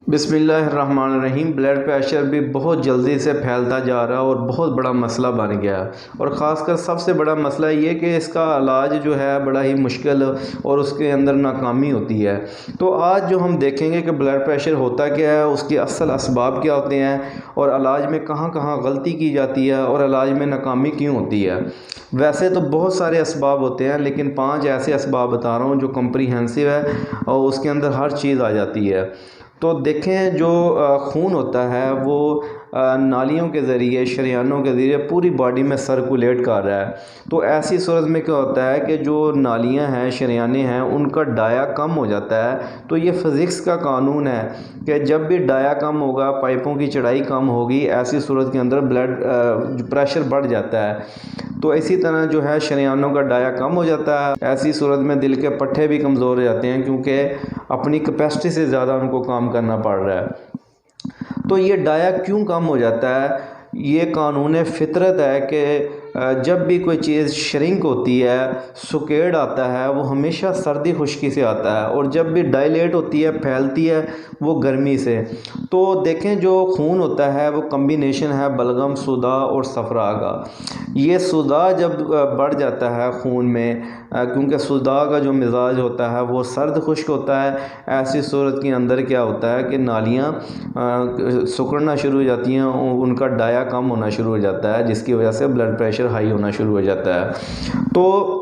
بسم اللہ الرحمن الرحیم۔ بلڈ پریشر بھی بہت جلدی سے پھیلتا جا رہا اور بہت بڑا مسئلہ بن گیا، اور خاص کر سب سے بڑا مسئلہ یہ کہ اس کا علاج جو ہے بڑا ہی مشکل اور اس کے اندر ناکامی ہوتی ہے۔ تو آج جو ہم دیکھیں گے کہ بلڈ پریشر ہوتا کیا ہے، اس کے اصل اسباب کیا ہوتے ہیں، اور علاج میں کہاں کہاں غلطی کی جاتی ہے اور علاج میں ناکامی کیوں ہوتی ہے۔ ویسے تو بہت سارے اسباب ہوتے ہیں، لیکن 5 ایسے اسباب بتا رہا ہوں جو کمپریہنسو ہے اور اس کے اندر ہر چیز آ جاتی ہے۔ تو دیکھیں، جو خون ہوتا ہے وہ نالیوں کے ذریعے، شریانوں کے ذریعے پوری باڈی میں سرکولیٹ کر رہا ہے۔ تو ایسی صورت میں کیا ہوتا ہے کہ جو نالیاں ہیں، شریانے ہیں، ان کا ڈایا کم ہو جاتا ہے۔ تو یہ فزکس کا قانون ہے کہ جب بھی ڈایا کم ہوگا، پائپوں کی چڑھائی کم ہوگی، ایسی صورت کے اندر بلڈ پریشر بڑھ جاتا ہے۔ تو اسی طرح جو ہے شریانوں کا ڈایا کم ہو جاتا ہے، ایسی صورت میں دل کے پٹھے بھی کمزور ہو جاتے ہیں، کیونکہ اپنی کیپیسٹی سے زیادہ ان کو کام کرنا پڑ رہا ہے۔ تو یہ ڈایا کیوں کم ہو جاتا ہے؟ یہ قانون فطرت ہے کہ جب بھی کوئی چیز شرنک ہوتی ہے، سکیڑ آتا ہے، وہ ہمیشہ سردی خشکی سے آتا ہے، اور جب بھی ڈائلیٹ ہوتی ہے، پھیلتی ہے، وہ گرمی سے۔ تو دیکھیں، جو خون ہوتا ہے وہ کمبینیشن ہے بلغم، سودا اور صفرا کا۔ یہ سودا جب بڑھ جاتا ہے خون میں، کیونکہ سودا کا جو مزاج ہوتا ہے وہ سرد خشک ہوتا ہے، ایسی صورت کے اندر کیا ہوتا ہے کہ نالیاں سکڑنا شروع ہو جاتی ہیں، ان کا ڈایا کم ہونا شروع ہو جاتا ہے، جس کی وجہ سے بلڈ پریشر ہائی ہونا شروع ہو جاتا ہے۔ تو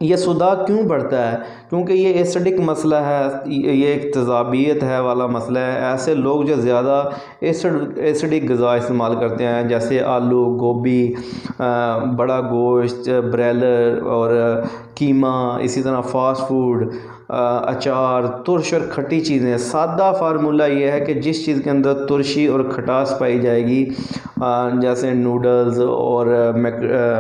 یہ سودا کیوں بڑھتا ہے؟ کیونکہ یہ ایسڈک مسئلہ ہے، یہ ایک تیزابیت ہے والا مسئلہ ہے۔ ایسے لوگ جو زیادہ ایسڈک غذا استعمال کرتے ہیں، جیسے آلو، گوبھی، بڑا گوشت، بریلر اور قیمہ، اسی طرح فاسٹ فوڈ، اچار، ترش اور کھٹی چیزیں۔ سادہ فارمولہ یہ ہے کہ جس چیز کے اندر ترشی اور کھٹاس پائی جائے گی، جیسے نوڈلز اور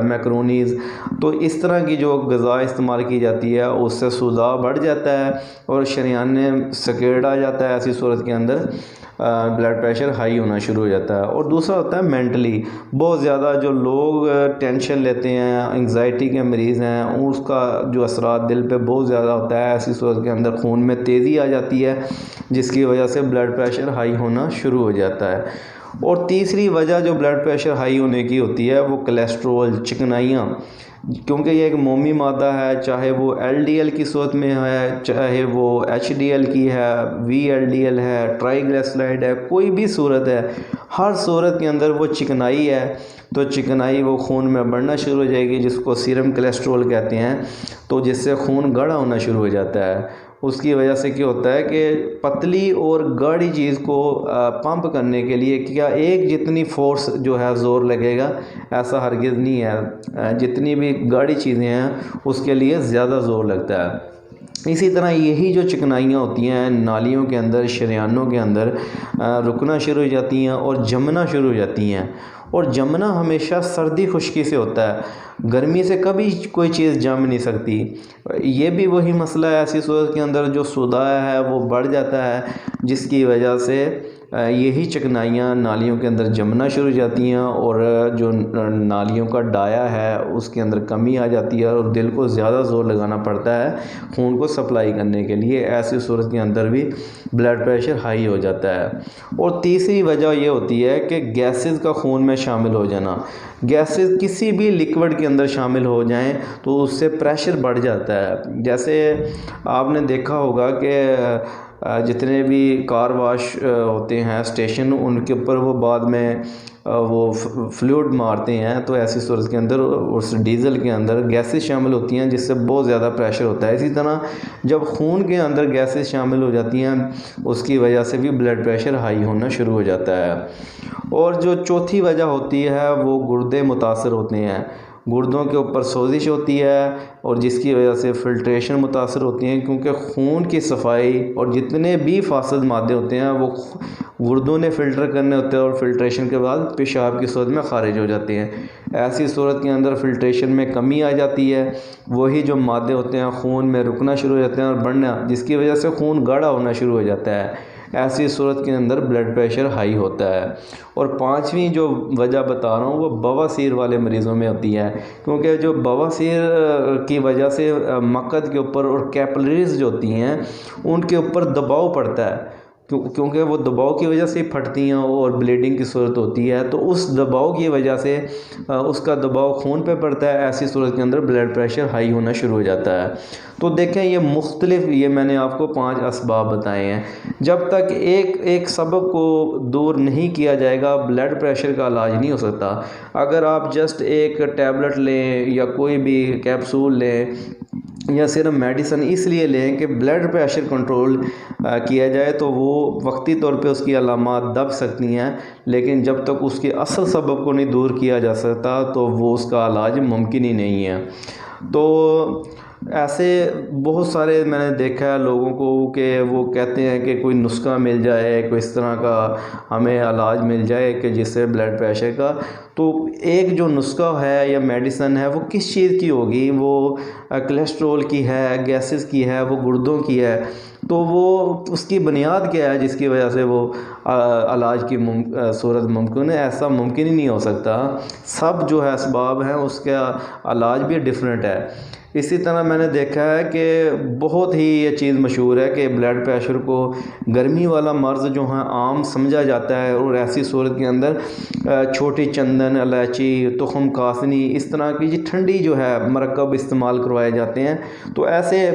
میکرونیز، تو اس طرح کی جو غذا استعمال کی جاتی ہے، اس سے سودا بڑھ جاتا ہے اور شریان میں سکیڑ آ جاتا ہے۔ ایسی صورت کے اندر بلڈ پریشر ہائی ہونا شروع ہو جاتا ہے۔ اور دوسرا ہوتا ہے مینٹلی، بہت زیادہ جو لوگ ٹینشن لیتے ہیں، انگزائٹی کے مریض ہیں، اس کا جو اثرات دل پہ بہت زیادہ ہوتا ہے۔ ایسی صورت کے اندر خون میں تیزی آ جاتی ہے، جس کی وجہ سے بلڈ پریشر ہائی ہونا شروع ہو جاتا ہے۔ اور تیسری وجہ جو بلڈ پریشر ہائی ہونے کی ہوتی ہے وہ کولیسٹرول، چکنائیاں، کیونکہ یہ ایک مومی مادہ ہے، چاہے وہ ایل ڈی ایل کی صورت میں ہے، چاہے وہ ایچ ڈی ایل کی ہے، وی ایل ڈی ایل ہے، ٹرائی گلیسرائڈ ہے، کوئی بھی صورت ہے، ہر صورت کے اندر وہ چکنائی ہے۔ تو چکنائی وہ خون میں بڑھنا شروع ہو جائے گی، جس کو سیرم کولیسٹرول کہتے ہیں، تو جس سے خون گاڑھا ہونا شروع ہو جاتا ہے۔ اس کی وجہ سے کیا ہوتا ہے کہ پتلی اور گاڑھی چیز کو پمپ کرنے کے لیے کیا ایک جتنی فورس جو ہے زور لگے گا، ایسا ہرگز نہیں ہے۔ جتنی بھی گاڑھی چیزیں ہیں اس کے لیے زیادہ زور لگتا ہے۔ اسی طرح یہی جو چکنائیاں ہوتی ہیں نالیوں کے اندر، شریانوں کے اندر رکنا شروع ہو جاتی ہیں اور جمنا شروع ہو جاتی ہیں۔ اور جمنا ہمیشہ سردی خشکی سے ہوتا ہے، گرمی سے کبھی کوئی چیز جم نہیں سکتی۔ یہ بھی وہی مسئلہ ہے، ایسی صورت کے اندر جو سودا ہے وہ بڑھ جاتا ہے، جس کی وجہ سے یہی چکنائیاں نالیوں کے اندر جمنا شروع ہو جاتی ہیں، اور جو نالیوں کا ڈایا ہے اس کے اندر کمی آ جاتی ہے، اور دل کو زیادہ زور لگانا پڑتا ہے خون کو سپلائی کرنے کے لیے۔ ایسی صورت کے اندر بھی بلڈ پریشر ہائی ہو جاتا ہے۔ اور تیسری وجہ یہ ہوتی ہے کہ گیسز کا خون میں شامل ہو جانا۔ گیسز کسی بھی لکوڈ کے اندر شامل ہو جائیں تو اس سے پریشر بڑھ جاتا ہے۔ جیسے آپ نے دیکھا ہوگا کہ جتنے بھی کار واش ہوتے ہیں اسٹیشن، ان کے اوپر وہ بعد میں وہ فلوئڈ مارتے ہیں، تو ایسی صورت کے اندر اس ڈیزل کے اندر گیسز شامل ہوتی ہیں، جس سے بہت زیادہ پریشر ہوتا ہے۔ اسی طرح جب خون کے اندر گیسز شامل ہو جاتی ہیں، اس کی وجہ سے بھی بلڈ پریشر ہائی ہونا شروع ہو جاتا ہے۔ اور جو چوتھی وجہ ہوتی ہے وہ گردے متاثر ہوتے ہیں۔ گردوں کے اوپر سوزش ہوتی ہے، اور جس کی وجہ سے فلٹریشن متاثر ہوتی ہیں، کیونکہ خون کی صفائی اور جتنے بھی فاسد مادے ہوتے ہیں وہ گردوں نے فلٹر کرنے ہوتے ہیں، اور فلٹریشن کے بعد پیشاب کی صورت میں خارج ہو جاتے ہیں۔ ایسی صورت کے اندر فلٹریشن میں کمی آ جاتی ہے، وہی جو مادے ہوتے ہیں خون میں رکنا شروع ہو جاتے ہیں اور بڑھنا، جس کی وجہ سے خون گاڑھا ہونا شروع ہو جاتا ہے۔ ایسی صورت کے اندر بلڈ پریشر ہائی ہوتا ہے۔ اور پانچویں جو وجہ بتا رہا ہوں وہ بواسیر والے مریضوں میں ہوتی ہے، کیونکہ جو بواسیر کی وجہ سے مقعد کے اوپر اور کیپلریز جو ہوتی ہیں ان کے اوپر دباؤ پڑتا ہے، کیونکہ وہ دباؤ کی وجہ سے پھٹتی ہیں اور بلیڈنگ کی صورت ہوتی ہے، تو اس دباؤ کی وجہ سے اس کا دباؤ خون پہ پڑتا ہے، ایسی صورت کے اندر بلڈ پریشر ہائی ہونا شروع ہو جاتا ہے۔ تو دیکھیں یہ مختلف، یہ میں نے آپ کو 5 اسباب بتائے ہیں۔ جب تک ایک سبب کو دور نہیں کیا جائے گا بلڈ پریشر کا علاج نہیں ہو سکتا۔ اگر آپ جسٹ ایک ٹیبلٹ لیں یا کوئی بھی کیپسول لیں یا صرف میڈیسن اس لیے لیں کہ بلڈ پریشر کنٹرول کیا جائے، تو وہ وقتی طور پہ اس کی علامات دب سکتی ہیں، لیکن جب تک اس کے اصل سبب کو نہیں دور کیا جا سکتا تو وہ اس کا علاج ممکن ہی نہیں ہے۔ تو ایسے بہت سارے میں نے دیکھا ہے لوگوں کو کہ وہ کہتے ہیں کہ کوئی نسخہ مل جائے، کوئی اس طرح کا ہمیں علاج مل جائے کہ جس سے بلڈ پریشر کا، تو ایک جو نسخہ ہے یا میڈیسن ہے وہ کس چیز کی ہوگی؟ وہ کولیسٹرول کی ہے، گیسز کی ہے، وہ گردوں کی ہے، تو وہ اس کی بنیاد کیا ہے جس کی وجہ سے وہ علاج کی صورت ممکن ہے؟ ایسا ممکن ہی نہیں ہو سکتا۔ سب جو ہے اسباب ہیں اس کا علاج بھی ڈیفرنٹ ہے۔ اسی طرح میں نے دیکھا ہے کہ بہت ہی یہ چیز مشہور ہے کہ بلڈ پریشر کو گرمی والا مرض جو ہے عام سمجھا جاتا ہے، اور ایسی صورت کے اندر چھوٹی چندن، الائچی، تخم کاسنی، اس طرح کی ٹھنڈی جو ہے مرکب استعمال کروائے جاتے ہیں۔ تو ایسے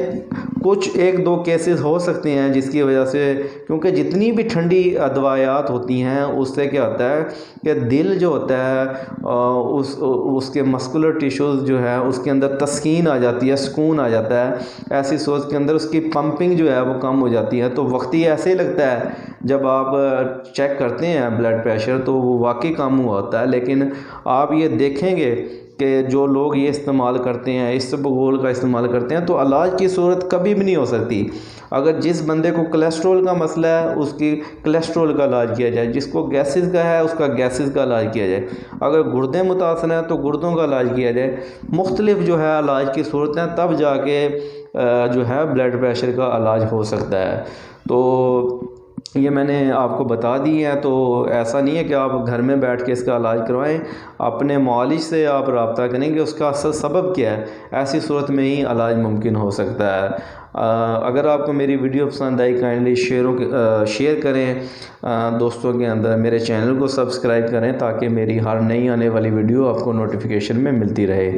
کچھ 1-2 کیسز ہو سکتے ہیں جس کی وجہ سے، کیونکہ جتنی بھی ٹھنڈی ادویات ہوتی ہیں اس سے کیا ہوتا ہے کہ دل جو ہوتا ہے اس کے مسکولر ٹیشوز جو ہے اس کے اندر تسکین آ جاتی ہے، سکون آ جاتا ہے۔ ایسی صورت کے اندر اس کی پمپنگ جو ہے وہ کم ہو جاتی ہے، تو وقتی ایسے ہی لگتا ہے جب آپ چیک کرتے ہیں بلڈ پریشر تو وہ واقعی کم ہوا ہوتا ہے۔ لیکن آپ یہ دیکھیں گے کہ جو لوگ یہ استعمال کرتے ہیں، اسبغول کا استعمال کرتے ہیں، تو علاج کی صورت کبھی بھی نہیں ہو سکتی۔ اگر جس بندے کو کولیسٹرول کا مسئلہ ہے اس کی کولیسٹرول کا علاج کیا جائے، جس کو گیسز کا ہے اس کا گیسز کا علاج کیا جائے، اگر گردے متاثر ہیں تو گردوں کا علاج کیا جائے، مختلف جو ہے علاج کی صورتیں، تب جا کے جو ہے بلڈ پریشر کا علاج ہو سکتا ہے۔ تو یہ میں نے آپ کو بتا دی ہے، تو ایسا نہیں ہے کہ آپ گھر میں بیٹھ کے اس کا علاج کروائیں، اپنے معالج سے آپ رابطہ کریں کہ اس کا اصل سبب کیا ہے، ایسی صورت میں ہی علاج ممکن ہو سکتا ہے۔ اگر آپ کو میری ویڈیو پسند آئی کائنڈلی شیئر کریں دوستوں کے اندر، میرے چینل کو سبسکرائب کریں تاکہ میری ہر نئی آنے والی ویڈیو آپ کو نوٹیفیکیشن میں ملتی رہے۔